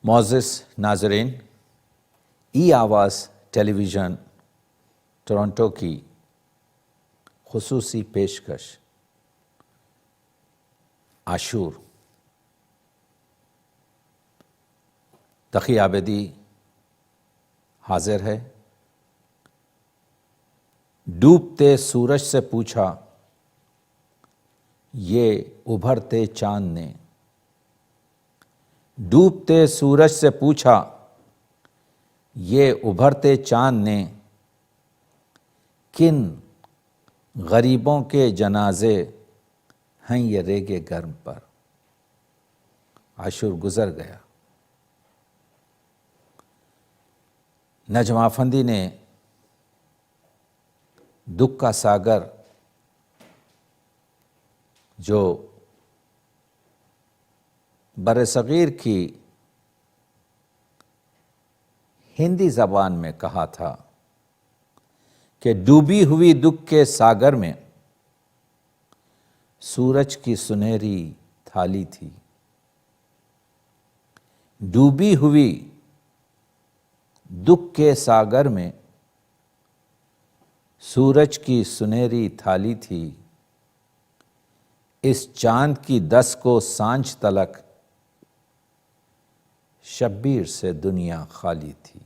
معزز ناظرین، ای آواز ٹیلی ویژن ٹورنٹو کی خصوصی پیشکش عاشور تقی عابدی حاضر ہے۔ ڈوبتے سورج سے پوچھا یہ ابھرتے چاند نے، ڈوبتے سورج سے پوچھا یہ ابھرتے چاند نے، کن غریبوں کے جنازے ہیں یہ ریگے گرم پر۔ عاشور گزر گیا۔ نجم آفندی نے دکھ کا ساگر جو برصغیر کی ہندی زبان میں کہا تھا کہ ڈوبی ہوئی دکھ کے ساگر میں سورج کی سنہری تھالی تھی، ڈوبی ہوئی دکھ کے ساگر میں سورج کی سنہری تھالی تھی، اس چاند کی دس کو سانجھ تلک شبیر سے دنیا خالی تھی۔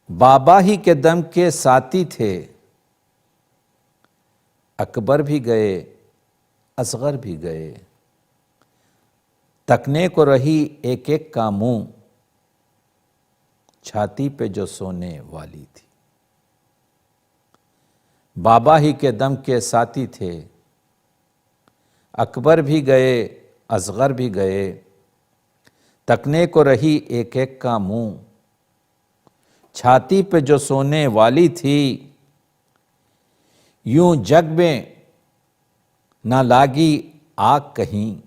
بابا ہی کے دم کے ساتھی تھے، اکبر بھی گئے اصغر بھی گئے، تکنے کو رہی ایک ایک کا منہ چھاتی پہ جو سونے والی تھی۔ بابا ہی کے دم کے ساتھی تھے، اکبر بھی گئے اصغر بھی گئے، تکنے کو رہی ایک ایک کا منہ چھاتی پہ جو سونے والی تھی۔ یوں جگ میں نہ لاگی آگ کہیں،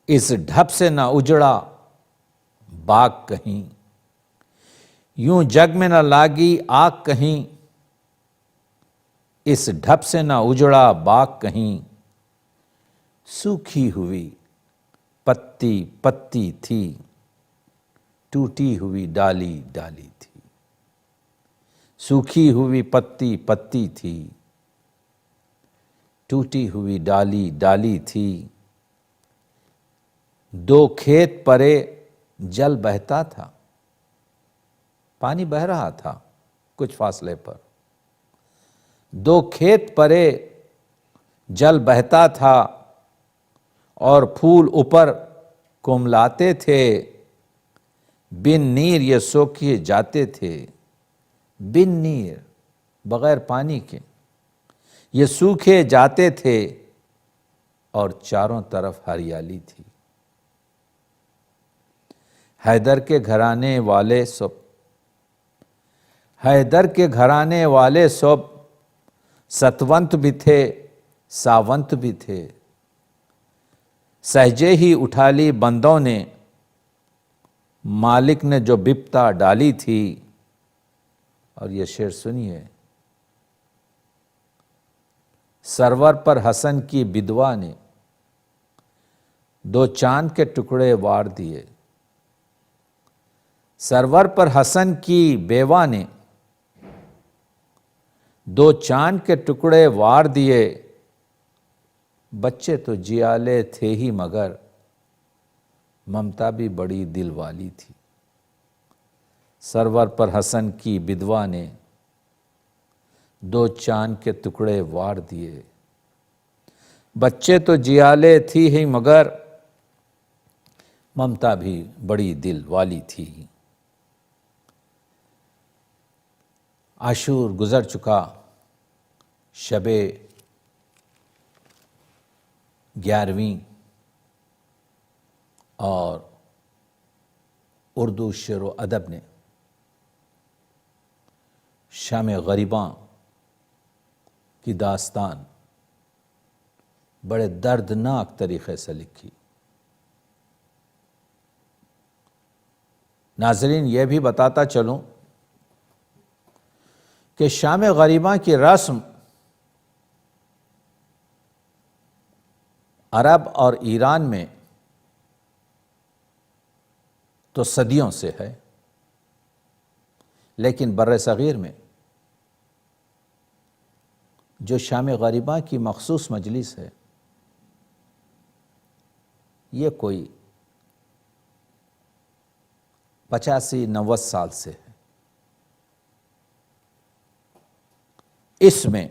اس ڈھب سے نہ اجڑا باغ کہیں، یوں جگ میں نہ لاگی آگ کہیں، اس ڈھب سے نہ اجڑا باغ کہیں، سوکھی ہوئی پتی پتی تھی، ٹوٹی ہوئی ڈالی ڈالی تھی، سوکھی ہوئی پتی پتی تھی، ٹوٹی ہوئی ڈالی ڈالی تھی۔ دو کھیت پرے جل بہتا تھا، پانی بہہ رہا تھا کچھ فاصلے پر، دو کھیت پرے جل بہتا تھا اور پھول اوپر کملاتے تھے، بن نیر یہ سوکھے جاتے تھے، بن نیر بغیر پانی کے یہ سوکھے جاتے تھے، اور چاروں طرف ہریالی تھی۔ حیدر کے گھرانے والے سب، حیدر کے گھرانے والے سب ستونت بھی تھے ساونت بھی تھے، سہجے ہی اٹھا لی بندوں نے، مالک نے جو بپتا ڈالی تھی۔ اور یہ شعر سنیے، سرور پر حسن کی بدوا نے دو چاند کے ٹکڑے وار دیے، سرور پر حسن کی بیوہ نے دو چاند کے ٹکڑے وار دیے، بچے تو جیالے تھے ہی مگر ممتا بھی بڑی دل والی تھی۔ سرور پر حسن کی بدوا نے دو چاند کے ٹکڑے وار دیے، بچے تو جیالے تھی ہی مگر ممتا بھی بڑی دل والی تھی۔ عاشور گزر چکا، شب 11ویں، اور اردو شعر و ادب نے شام غریباں کی داستان بڑے دردناک طریقے سے لکھی۔ ناظرین، یہ بھی بتاتا چلوں کہ شام غریباں کی رسم عرب اور ایران میں تو صدیوں سے ہے، لیکن بر صغیر میں جو شام غریباں کی مخصوص مجلس ہے، یہ کوئی 85-90 سال سے ہے۔ اس میں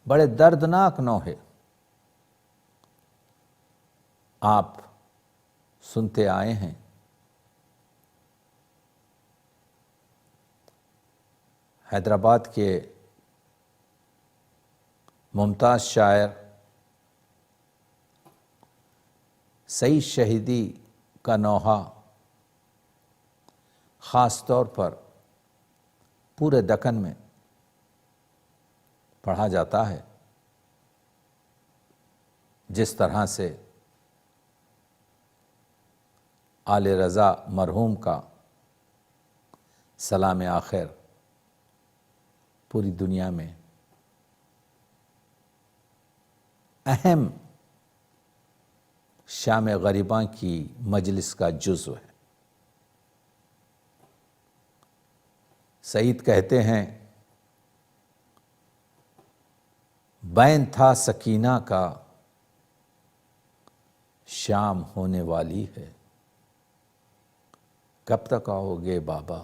بڑے دردناک نوحے آپ سنتے آئے ہیں۔ حیدرآباد کے ممتاز شاعر سعید شہیدی کا نوحہ خاص طور پر پورے دکن میں پڑھا جاتا ہے، جس طرح سے آل رضا مرحوم کا سلام آخر پوری دنیا میں اہم شام غریباں کی مجلس کا جزو ہے۔ سعید کہتے ہیں، بین تھا سکینہ کا شام ہونے والی ہے، کب تک آؤ گے بابا،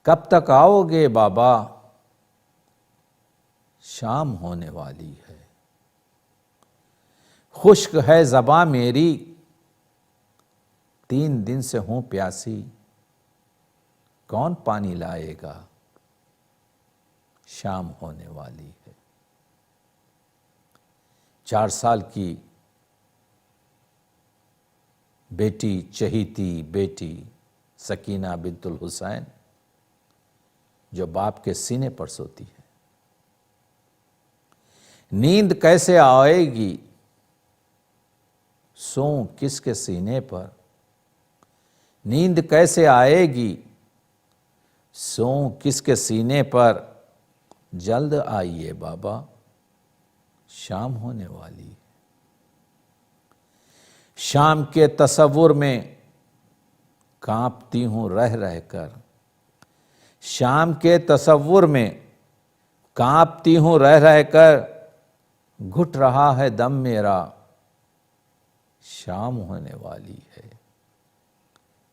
کب تک آؤ گے بابا، شام ہونے والی ہے۔ خشک ہے زباں میری، 3 دن سے ہوں پیاسی، کون پانی لائے گا، شام ہونے والی ہے۔ 4 سال کی بیٹی، چہیتی بیٹی سکینہ بنت الحسین جو باپ کے سینے پر سوتی ہے، نیند کیسے آئے گی، سوں کس کے سینے پر، نیند کیسے آئے گی، سوں کس کے سینے پر، جلد آئیے بابا، شام ہونے والی ہے۔ شام کے تصور میں کانپتی ہوں رہ رہ کر، شام کے تصور میں کانپتی ہوں رہ رہ کر، گھٹ رہا ہے دم میرا، شام ہونے والی ہے۔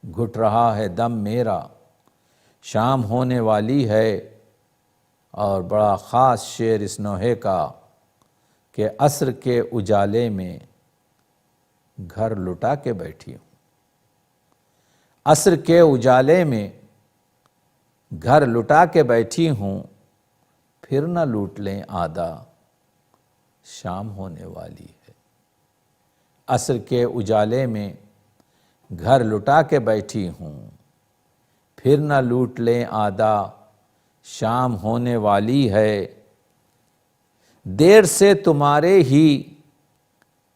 گھٹ رہا ہے دم میرا، شام ہونے والی ہے۔ اور بڑا خاص شعر اس نوحے کا کہ عصر کے اجالے میں گھر لٹا کے بیٹھی ہوں، عصر کے اجالے میں گھر لٹا کے بیٹھی ہوں، پھر نہ لوٹ لیں آدھا، شام ہونے والی ہے۔ عصر کے اجالے میں گھر لٹا کے بیٹھی ہوں، پھر نہ لوٹ لیں آدھا، شام ہونے والی ہے۔ دیر سے تمہارے ہی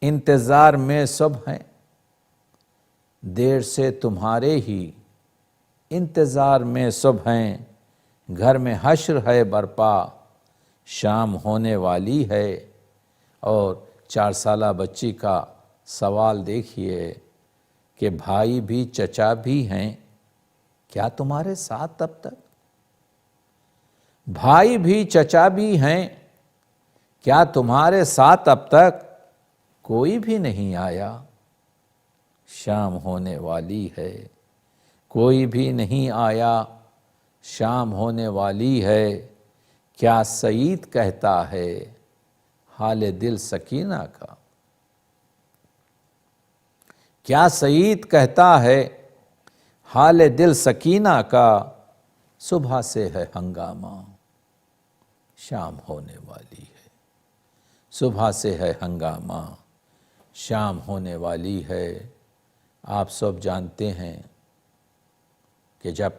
انتظار میں سب ہیں، دیر سے تمہارے ہی انتظار میں سب ہیں، گھر میں حشر ہے برپا، شام ہونے والی ہے۔ اور 4 سالہ بچی کا سوال دیکھیے کہ بھائی بھی چچا بھی ہیں کیا تمہارے ساتھ اب تک، بھائی بھی چچا بھی ہیں کیا تمہارے ساتھ اب تک، کوئی بھی نہیں آیا، شام ہونے والی ہے۔ کوئی بھی نہیں آیا، شام ہونے والی ہے۔ کیا سعید کہتا ہے حال دل سکینہ کا، کیا سعید کہتا ہے حال دل سکینہ کا، صبح سے ہے ہنگامہ، شام ہونے والی ہے۔ صبح سے ہے ہنگامہ، شام ہونے والی ہے۔ آپ سب جانتے ہیں کہ جب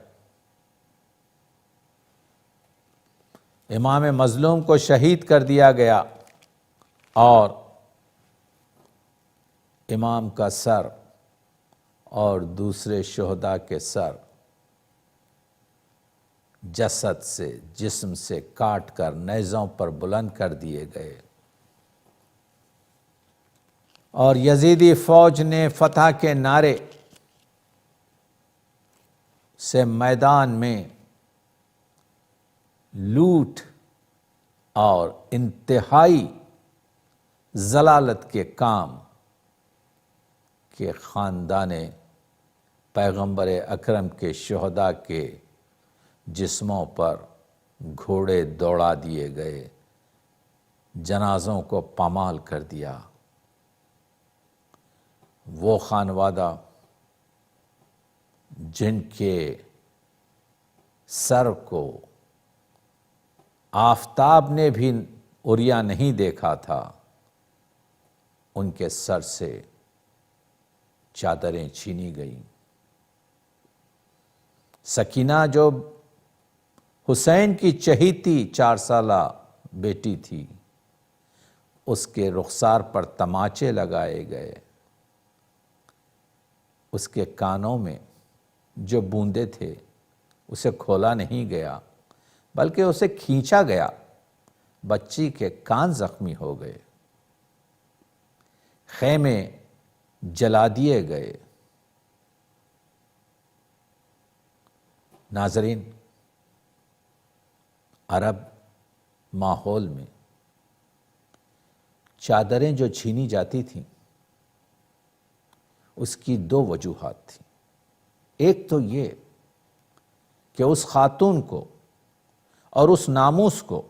امام مظلوم کو شہید کر دیا گیا اور امام کا سر اور دوسرے شہداء کے سر جسد سے، جسم سے کاٹ کر نیزوں پر بلند کر دیے گئے، اور یزیدی فوج نے فتح کے نعرے سے میدان میں لوٹ اور انتہائی ضلالت کے کام کے خاندان پیغمبر اکرم کے شہداء کے جسموں پر گھوڑے دوڑا دیے گئے، جنازوں کو پامال کر دیا۔ وہ خانوادہ جن کے سر کو آفتاب نے بھی عریا نہیں دیکھا تھا، ان کے سر سے چادریں چھینی گئیں۔ سکینہ جو حسین کی چہیتی 4 سالہ بیٹی تھی، اس کے رخسار پر تماچے لگائے گئے، اس کے کانوں میں جو بوندے تھے اسے کھولا نہیں گیا بلکہ اسے کھینچا گیا، بچی کے کان زخمی ہو گئے، خیمے جلا دیے گئے۔ ناظرین، عرب ماحول میں چادریں جو چھینی جاتی تھیں اس کی 2 وجوہات تھیں۔ ایک تو یہ کہ اس خاتون کو اور اس ناموس کو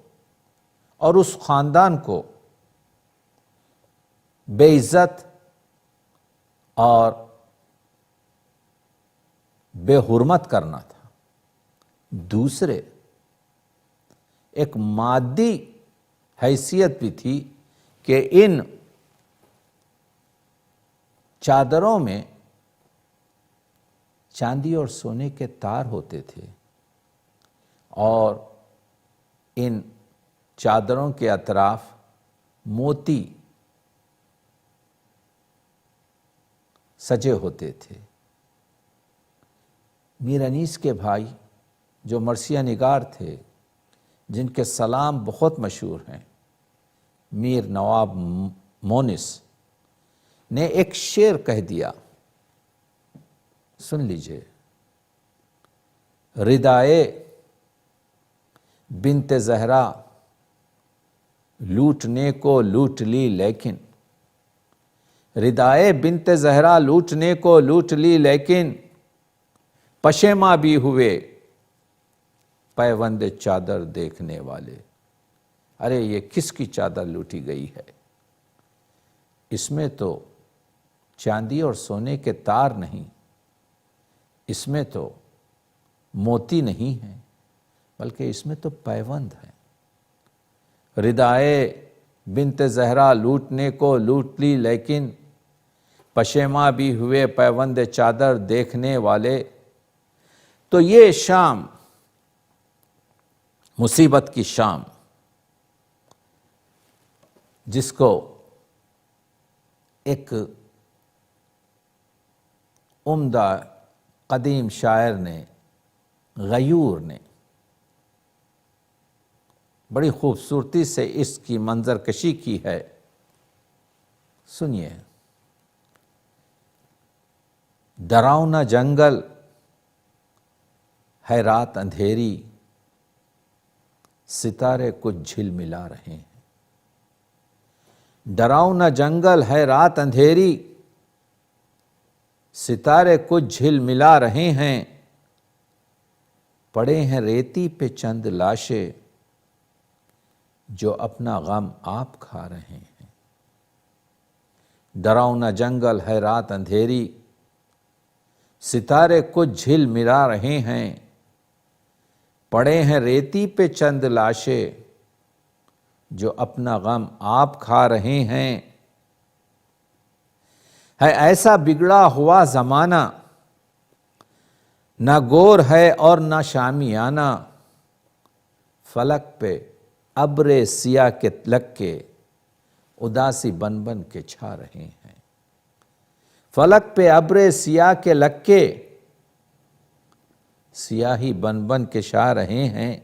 اور اس خاندان کو بے عزت اور بے حرمت کرنا تھا۔ دوسرے، ایک مادی حیثیت بھی تھی کہ ان چادروں میں چاندی اور سونے کے تار ہوتے تھے اور ان چادروں کے اطراف موتی سجے ہوتے تھے۔ میر انیس کے بھائی جو مرثیہ نگار تھے، جن کے سلام بہت مشہور ہیں، میر نواب مونس نے ایک شعر کہہ دیا، سن لیجئے۔ ردائے بنت زہرا لوٹنے کو لوٹ لی لیکن، ردائے بنت زہرا لوٹنے کو لوٹ لی لیکن، پشیماں بھی ہوئے پیوند چادر دیکھنے والے۔ ارے یہ کس کی چادر لوٹی گئی ہے؟ اس میں تو چاندی اور سونے کے تار نہیں، اس میں تو موتی نہیں ہے، بلکہ اس میں تو پیوند ہے۔ ردائے بنت زہرا لوٹنے کو لوٹ لی لیکن، پشیماں بھی ہوئے پیوند چادر دیکھنے والے۔ تو یہ شام، مصیبت کی شام، جس کو ایک عمدہ قدیم شاعر نے، غیور نے، بڑی خوبصورتی سے اس کی منظر کشی کی ہے، سنیے۔ ڈراؤنا جنگل ہے رات اندھیری، ستارے کچھ جھلملا رہے ہیں۔ ڈراؤنا جنگل ہے رات اندھیری، ستارے کچھ جھلملا رہے ہیں، پڑے ہیں ریتی پہ چند لاشیں، جو اپنا غم آپ کھا رہے ہیں۔ ڈراؤنا جنگل ہے رات اندھیری، ستارے کچھ جھلملا رہے ہیں، پڑے ہیں ریتی پہ چند لاشیں، جو اپنا غم آپ کھا رہے ہیں۔ ہے ایسا بگڑا ہوا زمانہ، نہ گور ہے اور نہ شامیانہ، فلک پہ ابر سیاہ کے لکے، اداسی بن بن کے چھا رہے ہیں۔ فلک پہ ابر سیاہ کے لکے، سیاہی بن بن کے چھا رہے ہیں۔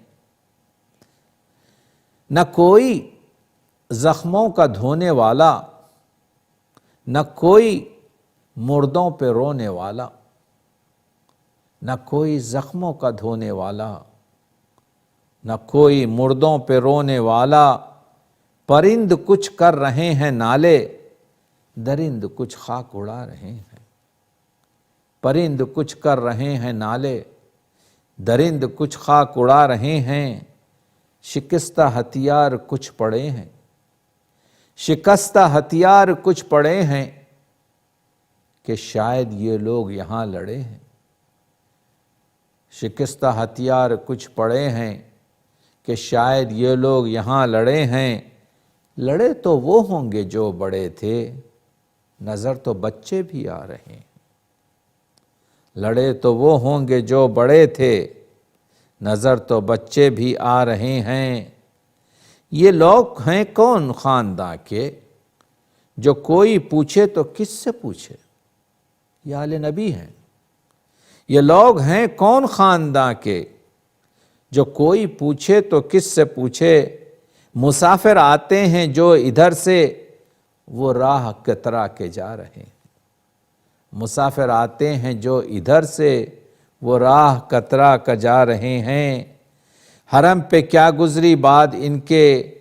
نہ کوئی زخموں کا دھونے والا، نہ کوئی مردوں پہ رونے والا، نہ کوئی زخموں کا دھونے والا، نہ کوئی مردوں پہ رونے والا۔ پرند کچھ کر رہے ہیں نالے، درند کچھ خاک اڑا رہے ہیں۔ پرند کچھ کر رہے ہیں نالے، درند کچھ خاک اڑا رہے ہیں۔ شکستہ ہتھیار کچھ پڑے ہیں، شکستہ ہتھیار کچھ پڑے ہیں کہ شاید یہ لوگ یہاں لڑے ہیں۔ شکستہ ہتھیار کچھ پڑے ہیں کہ شاید یہ لوگ یہاں لڑے ہیں۔ لڑے تو وہ ہوں گے جو بڑے تھے، نظر تو بچے بھی آ رہے ہیں۔ لڑے تو وہ ہوں گے جو بڑے تھے، نظر تو بچے بھی آ رہے ہیں۔ یہ لوگ ہیں کون خانداں کے، جو کوئی پوچھے تو کس سے پوچھے؟ یہ آل نبی ہیں۔ یہ لوگ ہیں کون خانداں کے، جو کوئی پوچھے تو کس سے پوچھے؟ مسافر آتے ہیں جو ادھر سے، وہ راہ کترا کے جا رہے ہیں۔ مسافر آتے ہیں جو ادھر سے، وہ راہ کترا کے جا رہے ہیں۔ حرم پہ کیا گزری بات ان کے،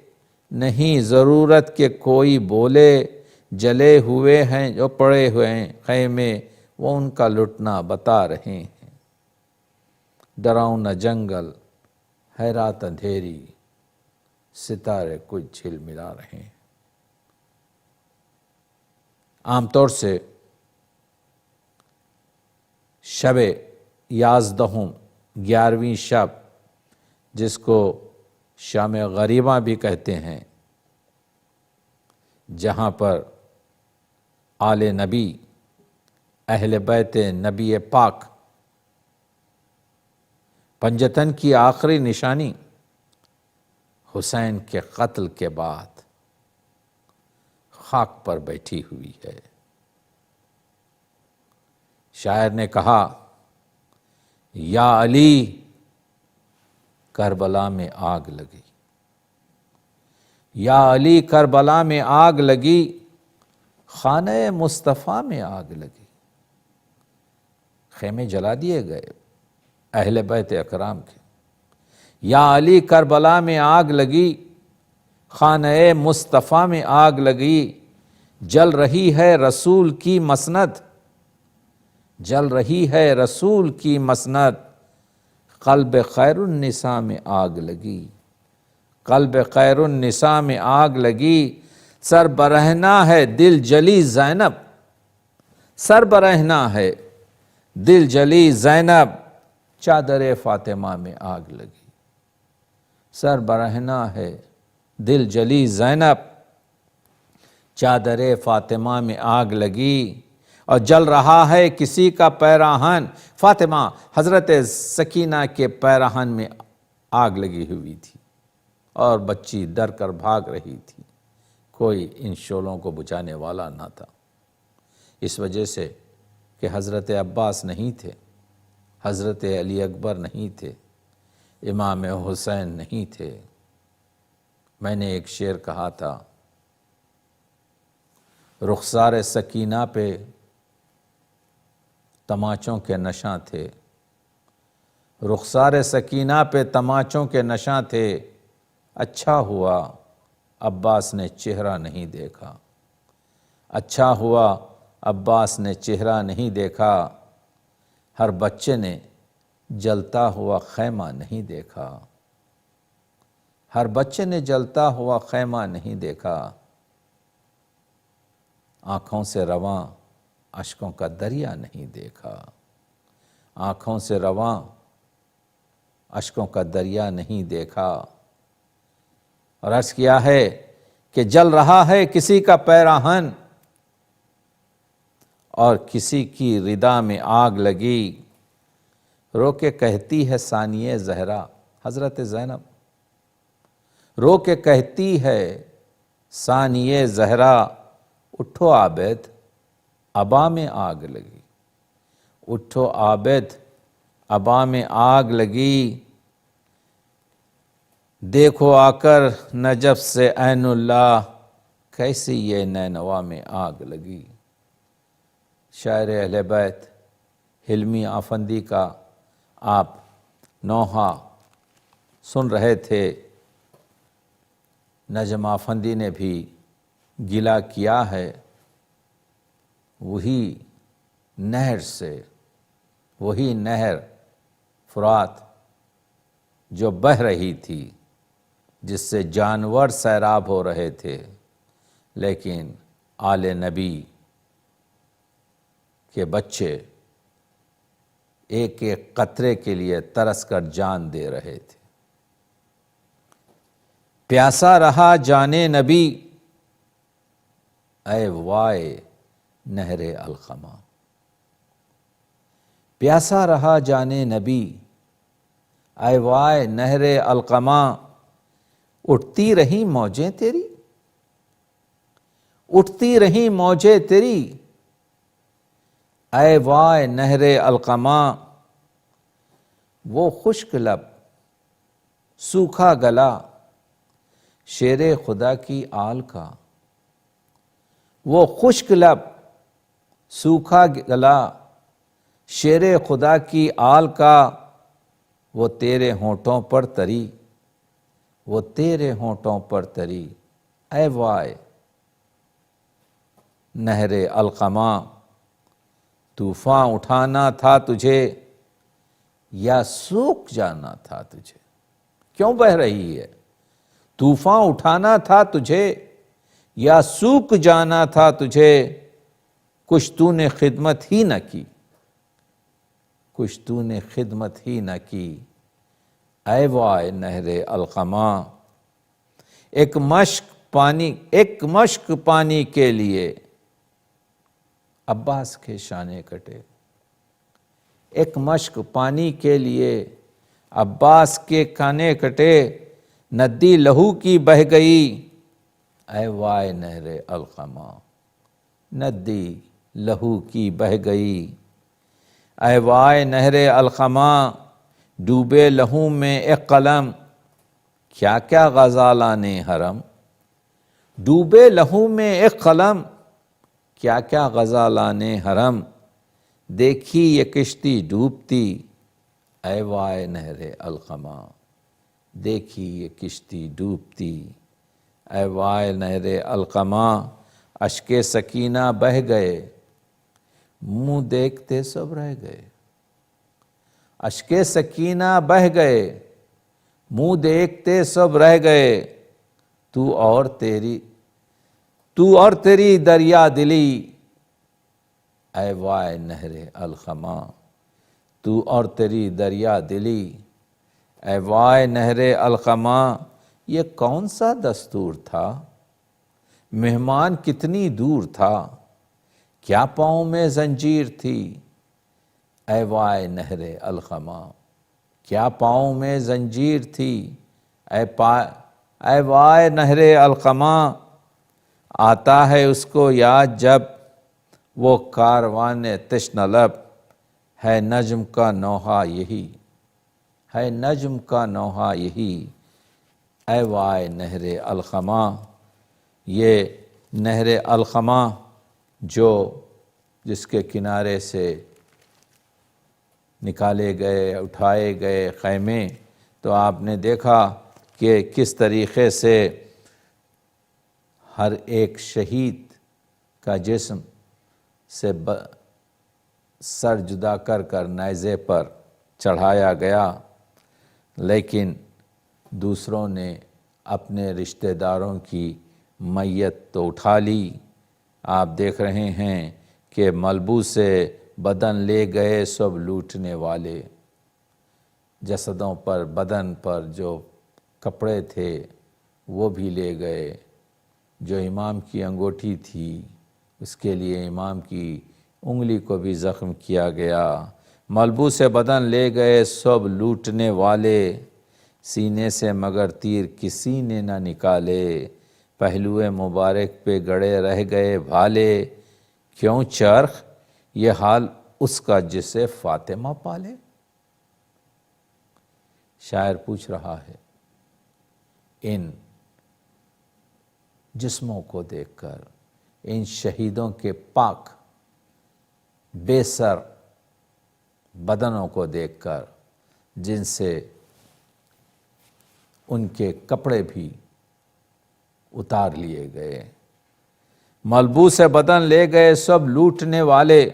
نہیں ضرورت کہ کوئی بولے۔ جلے ہوئے ہیں جو پڑے ہوئے ہیں خیمے، وہ ان کا لٹنا بتا رہے ہیں۔ ڈراؤنا جنگل ہے رات اندھیری، ستارے کچھ جھلملا رہے ہیں۔ عام طور سے شب یازدہم، 11ویں شب، جس کو شام غریبہ بھی کہتے ہیں، جہاں پر آل نبی، اہل بیت نبی پاک، پنجتن کی آخری نشانی حسین کے قتل کے بعد خاک پر بیٹھی ہوئی ہے۔ شاعر نے کہا، یا علی کربلا میں آگ لگی، یا علی کربلا میں آگ لگی، خانہ مصطفیٰ میں آگ لگی۔ خیمے جلا دیے گئے اہل بیت اکرام کے۔ یا علی کربلا میں آگ لگی، خانہ مصطفیٰ میں آگ لگی۔ جل رہی ہے رسول کی مسند، جل رہی ہے رسول کی مسند، قلب خیر النساء میں آگ لگی، قلب خیر النساء میں آگ لگی۔ سر برہنہ ہے دل جلی زینب، سر برہنہ ہے دل جلی زینب، چادر فاطمہ میں آگ لگی۔ سر برہنہ ہے دل جلی زینب، چادر فاطمہ میں آگ لگی۔ اور جل رہا ہے کسی کا پیراہن، فاطمہ حضرت سکینہ کے پیراہن میں آگ لگی ہوئی تھی اور بچی ڈر کر بھاگ رہی تھی۔ کوئی ان شعلوں کو بجھانے والا نہ تھا، اس وجہ سے کہ حضرت عباس نہیں تھے، حضرت علی اکبر نہیں تھے، امام حسین نہیں تھے۔ میں نے ایک شعر کہا تھا، رخسار سکینہ پہ تماچوں کے نشاں تھے، رخسار سکینہ پہ تماچوں کے نشاں تھے۔ اچھا ہوا عباس نے چہرہ نہیں دیکھا، اچھا ہوا عباس نے چہرہ نہیں دیکھا۔ ہر بچے نے جلتا ہوا خیمہ نہیں دیکھا، ہر بچے نے جلتا ہوا خیمہ نہیں دیکھا۔ آنکھوں سے رواں اشکوں کا دریا نہیں دیکھا، آنکھوں سے رواں اشکوں کا دریا نہیں دیکھا۔ اور عرض کیا ہے کہ جل رہا ہے کسی کا پیراہن اور کسی کی ردا میں آگ لگی۔ رو کے کہتی ہے ثانیہ زہرا، حضرت زینب رو کے کہتی ہے ثانیہ زہرا، اٹھو عابد ابا میں آگ لگی، اٹھو عابد ابا میں آگ لگی۔ دیکھو آ کر نجف سے عین اللہ، کیسی یہ نینوا میں آگ لگی۔ شاعر اہل بیت حلمی آفندی کا آپ نوحہ سن رہے تھے۔ نجم آفندی نے بھی گلہ کیا ہے وہی نہر سے، وہی نہر فرات جو بہہ رہی تھی، جس سے جانور سیراب ہو رہے تھے، لیکن آل نبی کے بچے ایک ایک قطرے کے لیے ترس کر جان دے رہے تھے۔ پیاسا رہا جانے نبی، اے وائے نہر القمہ۔ پیاسا رہا جانے نبی، اے وائے نہر القمہ۔ اٹھتی رہیں موجیں تیری، اٹھتی رہیں موجیں تیری، اے وائے نہر القمہ۔ وہ خشک لب سوکھا گلا شیر خدا کی آل کا، وہ خشک لب سوکھا گلا شیر خدا کی آل کا، وہ تیرے ہونٹوں پر تری، وہ تیرے ہونٹوں پر تری، اے وائے نہر القمہ۔ طوفان اٹھانا تھا تجھے یا سوکھ جانا تھا تجھے؟ کیوں بہہ رہی ہے؟ طوفان اٹھانا تھا تجھے یا سوکھ جانا تھا تجھے؟ کچھ تو نے خدمت ہی نہ کی، کچھ تو نے خدمت ہی نہ کی، اے وائے نہر القمہ۔ ایک مشک پانی کے لیے عباس کے شانے کٹے، ایک مشک پانی کے لیے عباس کے کانے کٹے، ندی لہو کی بہہ گئی، اے وائے نہر القمہ۔ ندی لہو کی بہہ گئی، اے وائے نہر القمہ۔ ڈوبے لہو میں ایک قلم، کیا کیا غزالان حرم۔ ڈوبے لہو میں ایک قلم، کیا کیا غزالان حرم۔ دیکھی یہ کشتی ڈوبتی، اے وائے نہر القمہ۔ دیکھی یہ کشتی ڈوبتی، اے وائے نہر القمہ۔ اشک سکینہ بہہ گئے، منہ دیکھتے سب رہ گئے۔ اشک سکینہ بہہ گئے، منہ دیکھتے سب رہ گئے۔ تو اور تیری دریا دلی، اے وائے نہر القمہ۔ تو اور تیری دریا دلی، اے وائے نہر القمہ۔ یہ کون سا دستور تھا، مہمان کتنی دور تھا، کیا پاؤں میں زنجیر تھی، اے وائے نہر القمہ۔ کیا پاؤں میں زنجیر تھی، اے وائے نہر القمہ۔ آتا ہے اس کو یاد جب وہ کاروان تشنہ لب، ہے نجم کا نوحہ یہی، ہے نجم کا نوحہ یہی، اے وائے نہر القمہ۔ یہ نہر القمہ جس کے کنارے سے نکالے گئے، اٹھائے گئے خیمے، تو آپ نے دیکھا کہ کس طریقے سے ہر ایک شہید کا جسم سے سر جدا کر کر نیزے پر چڑھایا گیا، لیکن دوسروں نے اپنے رشتہ داروں کی میت تو اٹھا لی۔ آپ دیکھ رہے ہیں کہ ملبوس بدن لے گئے سب لوٹنے والے، جسدوں پر بدن پر جو کپڑے تھے وہ بھی لے گئے، جو امام کی انگوٹھی تھی اس کے لیے امام کی انگلی کو بھی زخم کیا گیا۔ ملبوس بدن لے گئے سب لوٹنے والے، سینے سے مگر تیر کسی نے نہ نکالے، پہلو مبارک پہ گڑے رہ گئے بھالے، کیوں چرخ یہ حال اس کا جسے فاطمہ پالے۔ شاعر پوچھ رہا ہے ان جسموں کو دیکھ کر، ان شہیدوں کے پاک بے سر بدنوں کو دیکھ کر جن سے ان کے کپڑے بھی اتار لیے گئے۔ ملبوس بدن لے گئے سب لوٹنے والے،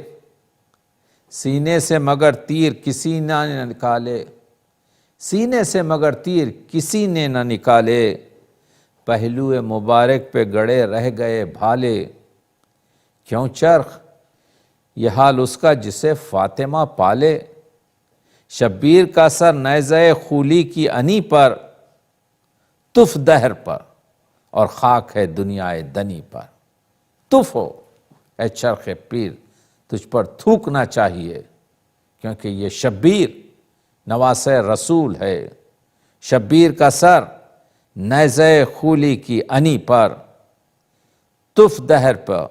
سینے سے مگر تیر کسی نہ نکالے، سینے سے مگر تیر کسی نے نہ نکالے، پہلو مبارک پہ گڑے رہ گئے بھالے، کیوں چرخ یہ حال اس کا جسے فاطمہ پالے، شبیر کا سر نیزہ خولی کی انی پر، تف دہر پر اور خاک ہے دنیا دنی پر۔ تف ہو اے چرخ پیر، تجھ پر تھوکنا چاہیے، کیونکہ یہ شبیر نواسہ رسول ہے۔ شبیر کا سر نیزہ خولی کی انی پر، تف دہر پر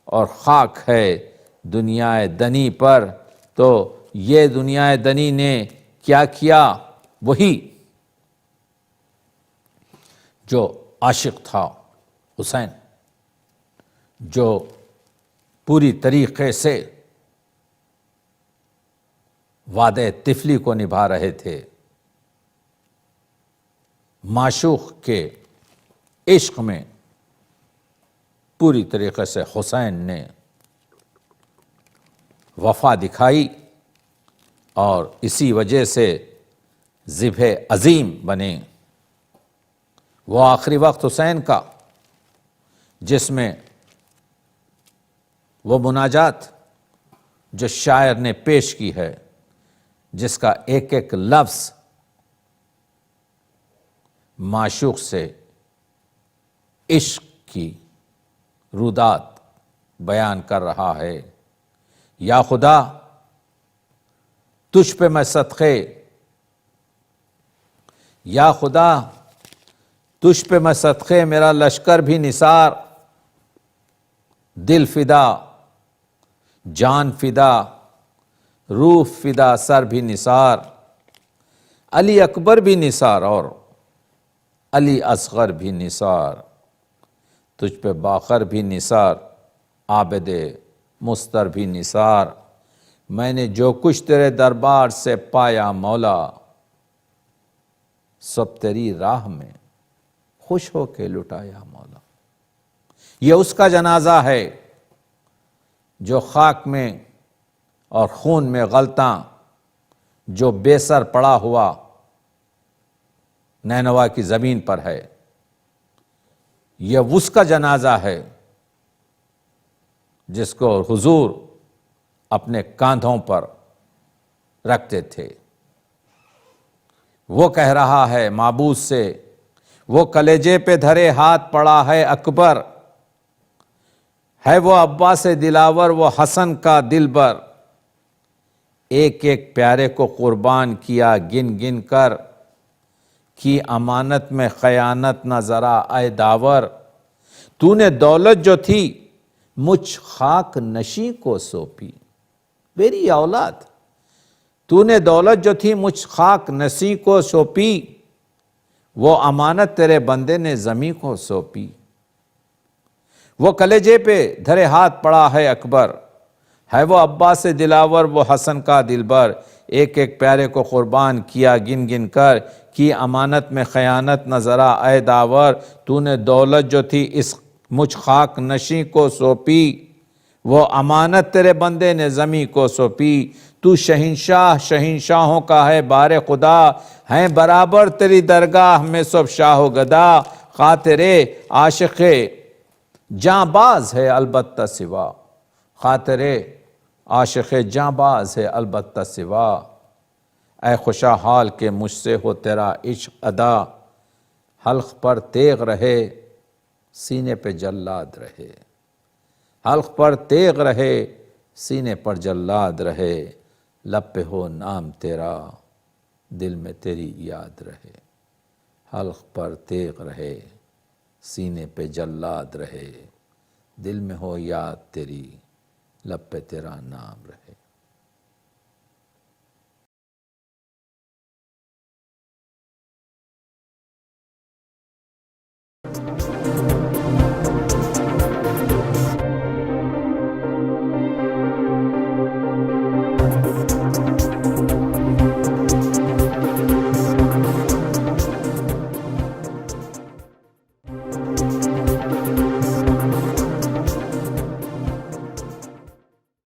اور خاک ہے دنیا دنی پر۔ تو یہ دنیا دنی نے کیا کیا؟ وہی جو عاشق تھا حسین، جو پوری طریقے سے وعدہ طفلی کو نبھا رہے تھے، معشوق کے عشق میں پوری طریقے سے حسین نے وفا دکھائی، اور اسی وجہ سے ذبح عظیم بنے۔ وہ آخری وقت حسین کا جس میں وہ مناجات جو شاعر نے پیش کی ہے، جس کا ایک ایک لفظ معشوق سے عشق کی رودات بیان کر رہا ہے۔ یا خدا تجھ پہ میں صدقے، یا خدا تجھ پہ میں صدقے، میرا لشکر بھی نثار، دل فدا جان فدا روح فدا سر بھی نثار، علی اکبر بھی نثار اور علی اصغر بھی نثار، تجھ پہ باخر بھی نثار، عابد مستر بھی نثار، میں نے جو کچھ تیرے دربار سے پایا مولا، سب تیری راہ میں خوش ہو کے لٹایا مولا۔ یہ اس کا جنازہ ہے جو خاک میں اور خون میں غلطاں، جو بے سر پڑا ہوا نینوا کی زمین پر ہے۔ یہ اس کا جنازہ ہے جس کو حضور اپنے کاندھوں پر رکھتے تھے۔ وہ کہہ رہا ہے معبود سے، وہ کلیجے پہ دھرے ہاتھ پڑا ہے اکبر، ہے وہ عباس دلاور وہ حسن کا دلبر، ایک ایک پیارے کو قربان کیا گن گن کر، کی امانت میں خیانت نہ ذرا اے داور، تو نے دولت جو تھی مجھ خاک نشیں کو سونپی، میری اولاد تو نے دولت جو تھی مجھ خاک نشیں کو سونپی، وہ امانت تیرے بندے نے زمیں کو سونپی، وہ کلیجے پہ دھرے ہاتھ پڑا ہے اکبر، ہے وہ عباس دلاور وہ حسن کا دلبر، ایک ایک پیارے کو قربان کیا گن گن کر، کی امانت میں خیانت نہ ذرا اے داور، تو نے دولت جو تھی اس مجھ خاک نشیں کو سونپی، وہ امانت تیرے بندے نے زمیں کو سونپی، تو شہنشاہ شہنشاہوں کا ہے بار خدا، ہیں برابر تیری درگاہ میں سب شاہ و گدا، خاطر عاشق جاں باز ہے البتہ سوا، خاطر عاشق جاں باز ہے البتہ سوا، اے خوشا حال کہ مجھ سے ہو تیرا عشق ادا، حلق پر تیغ رہے سینے پہ جلاد رہے، حلق پر تیغ رہے سینے پر جلاد رہے، لب پہ ہو نام تیرا دل میں تیری یاد رہے، حلق پر تیغ رہے سینے پہ جلاد رہے، دل میں ہو یاد تیری لب پہ تیرا نام رہے۔